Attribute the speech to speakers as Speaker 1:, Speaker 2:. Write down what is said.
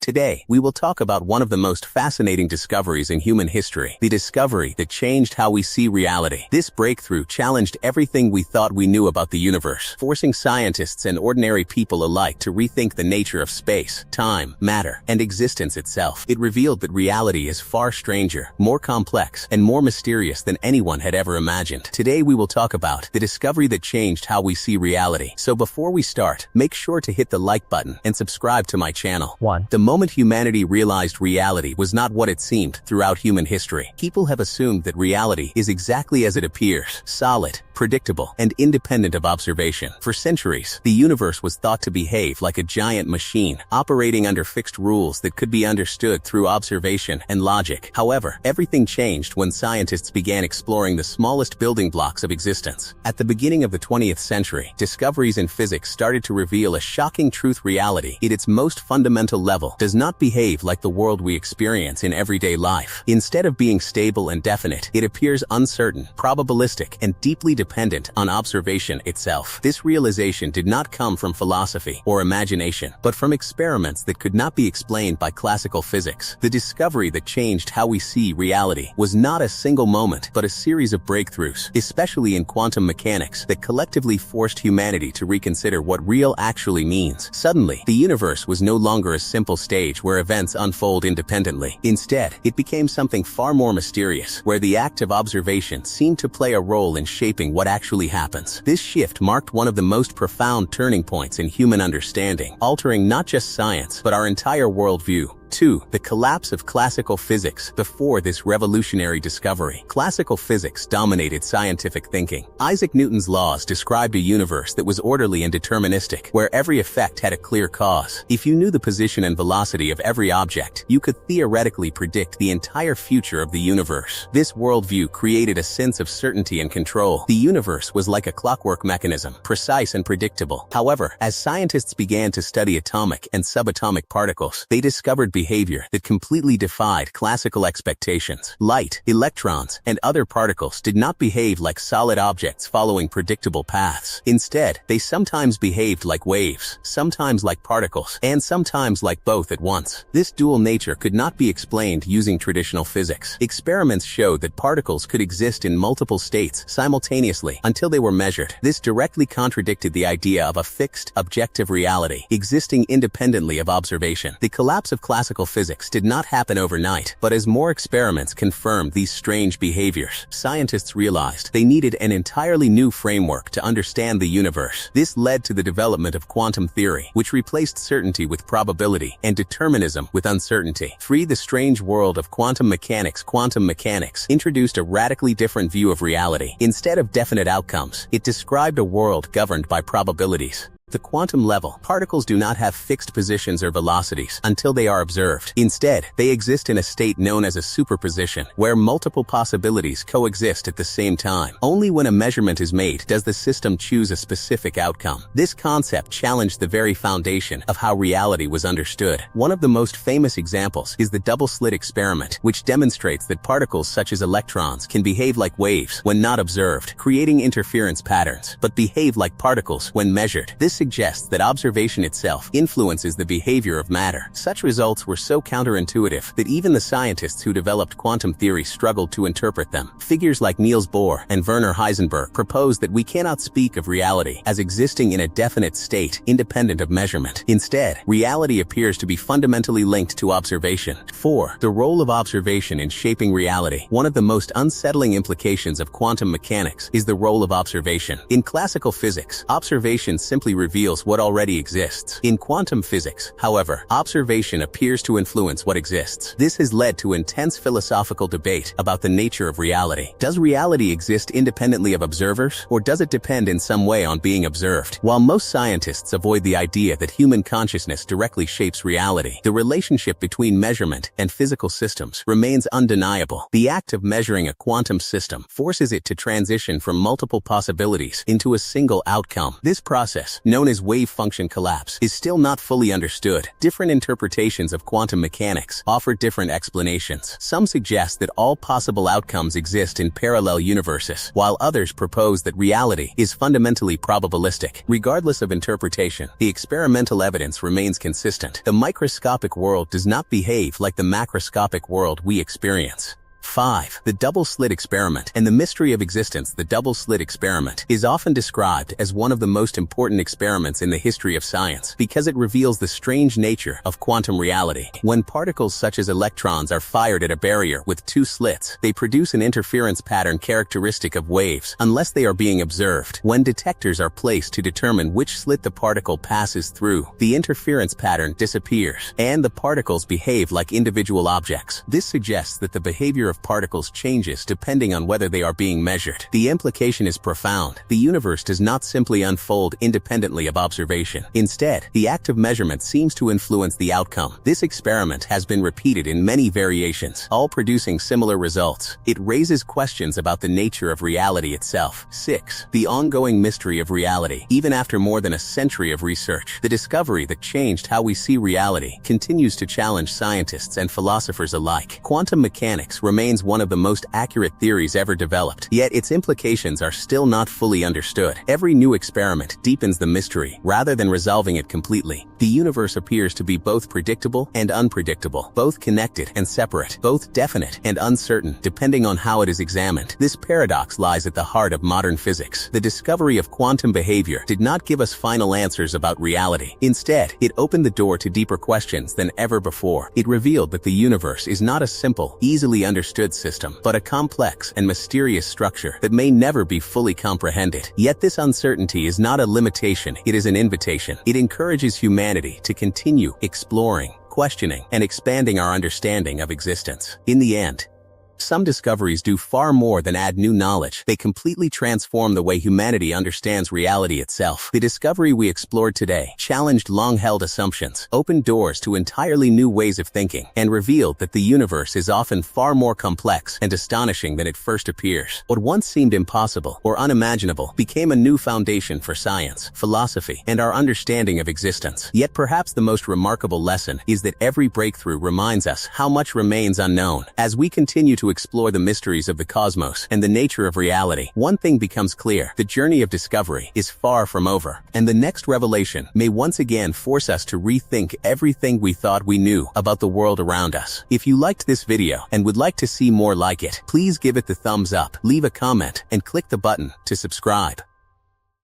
Speaker 1: Today, we will talk about one of the most fascinating discoveries in human history, the discovery that changed how we see reality. This breakthrough challenged everything we thought we knew about the universe, forcing scientists and ordinary people alike to rethink the nature of space, time, matter, and existence itself. It revealed that reality is far stranger, more complex, and more mysterious than anyone had ever imagined. Today we will talk about the discovery that changed how we see reality. So before we start, make sure to hit the like button and subscribe to my channel.
Speaker 2: 1.
Speaker 1: The moment humanity realized reality was not what it seemed throughout human history, people have assumed that reality is exactly as it appears, solid, predictable, and independent of observation. For centuries, the universe was thought to behave like a giant machine, operating under fixed rules that could be understood through observation and logic. However, everything changed when scientists began exploring the smallest building blocks of existence. At the beginning of the 20th century, discoveries in physics started to reveal a shocking truth: reality, at its most fundamental level, does not behave like the world we experience in everyday life. Instead of being stable and definite, it appears uncertain, probabilistic, and deeply dependent on observation itself. This realization did not come from philosophy or imagination, but from experiments that could not be explained by classical physics. The discovery that changed how we see reality was not a single moment, but a series of breakthroughs, especially in quantum mechanics, that collectively forced humanity to reconsider what real actually means. Suddenly, the universe was no longer a simple stage where events unfold independently. Instead, it became something far more mysterious, where the act of observation seemed to play a role in shaping what actually happens. This shift marked one of the most profound turning points in human understanding, altering not just science, but our entire worldview. 2. The collapse of classical physics. Before this revolutionary discovery, classical physics dominated scientific thinking. Isaac Newton's laws described a universe that was orderly and deterministic, where every effect had a clear cause. If you knew the position and velocity of every object, you could theoretically predict the entire future of the universe. This worldview created a sense of certainty and control. The universe was like a clockwork mechanism, precise and predictable. However, as scientists began to study atomic and subatomic particles, they discovered behavior that completely defied classical expectations. Light, electrons, and other particles did not behave like solid objects following predictable paths. Instead, they sometimes behaved like waves, sometimes like particles, and sometimes like both at once. This dual nature could not be explained using traditional physics. Experiments showed that particles could exist in multiple states simultaneously until they were measured. This directly contradicted the idea of a fixed, objective reality existing independently of observation. The collapse of classical physics did not happen overnight, but as more experiments confirmed these strange behaviors, scientists realized they needed an entirely new framework to understand the universe. This led to the development of quantum theory, which replaced certainty with probability and determinism with uncertainty. 3. The strange world of quantum mechanics. Quantum mechanics introduced a radically different view of reality. Instead of definite outcomes, it described a world governed by probabilities. The quantum level, particles do not have fixed positions or velocities until they are observed. Instead, they exist in a state known as a superposition, where multiple possibilities coexist at the same time. Only when a measurement is made does the system choose a specific outcome. This concept challenged the very foundation of how reality was understood. One of the most famous examples is the double-slit experiment, which demonstrates that particles such as electrons can behave like waves when not observed, creating interference patterns, but behave like particles when measured. This suggests that observation itself influences the behavior of matter. Such results were so counterintuitive that even the scientists who developed quantum theory struggled to interpret them. Figures like Niels Bohr and Werner Heisenberg proposed that we cannot speak of reality as existing in a definite state, independent of measurement. Instead, reality appears to be fundamentally linked to observation. 4. The role of observation in shaping reality. One of the most unsettling implications of quantum mechanics is the role of observation. In classical physics, observation simply reveals what already exists. In quantum physics, however, observation appears to influence what exists. This has led to intense philosophical debate about the nature of reality. Does reality exist independently of observers, or does it depend in some way on being observed? While most scientists avoid the idea that human consciousness directly shapes reality, the relationship between measurement and physical systems remains undeniable. The act of measuring a quantum system forces it to transition from multiple possibilities into a single outcome. This process, known known as wave function collapse, is still not fully understood. Different interpretations of quantum mechanics offer different explanations. Some suggest that all possible outcomes exist in parallel universes, while others propose that reality is fundamentally probabilistic. Regardless of interpretation, the experimental evidence remains consistent. The microscopic world does not behave like the macroscopic world we experience. 5. The double-slit experiment. And the mystery of existence. The double-slit experiment is often described as one of the most important experiments in the history of science because it reveals the strange nature of quantum reality. When particles such as electrons are fired at a barrier with two slits, they produce an interference pattern characteristic of waves unless they are being observed. When detectors are placed to determine which slit the particle passes through, the interference pattern disappears, and the particles behave like individual objects. This suggests that the behavior of particles changes depending on whether they are being measured. The implication is profound. The universe does not simply unfold independently of observation. Instead, the act of measurement seems to influence the outcome. This experiment has been repeated in many variations, all producing similar results. It raises questions about the nature of reality itself. 6. The ongoing mystery of reality. Even after more than a century of research, the discovery that changed how we see reality continues to challenge scientists and philosophers alike. Quantum mechanics remains one of the most accurate theories ever developed, yet its implications are still not fully understood. Every new experiment deepens the mystery rather than resolving it completely. The universe appears to be both predictable and unpredictable, both connected and separate, both definite and uncertain, depending on how it is examined. This paradox lies at the heart of modern physics. The discovery of quantum behavior did not give us final answers about reality. Instead, it opened the door to deeper questions than ever before. It revealed that the universe is not a simple, easily understood system, but a complex and mysterious structure that may never be fully comprehended. Yet this uncertainty is not a limitation, it is an invitation. It encourages humanity to continue exploring, questioning, and expanding our understanding of existence. In the end, some discoveries do far more than add new knowledge. They completely transform the way humanity understands reality itself. The discovery we explored today challenged long-held assumptions, opened doors to entirely new ways of thinking, and revealed that the universe is often far more complex and astonishing than it first appears. What once seemed impossible or unimaginable became a new foundation for science, philosophy, and our understanding of existence. Yet perhaps the most remarkable lesson is that every breakthrough reminds us how much remains unknown. As we continue to explore the mysteries of the cosmos and the nature of reality, one thing becomes clear: the journey of discovery is far from over, and the next revelation may once again force us to rethink everything we thought we knew about the world around us. If you liked this video and would like to see more like it, please give it the thumbs up, leave a comment, and click the button to subscribe.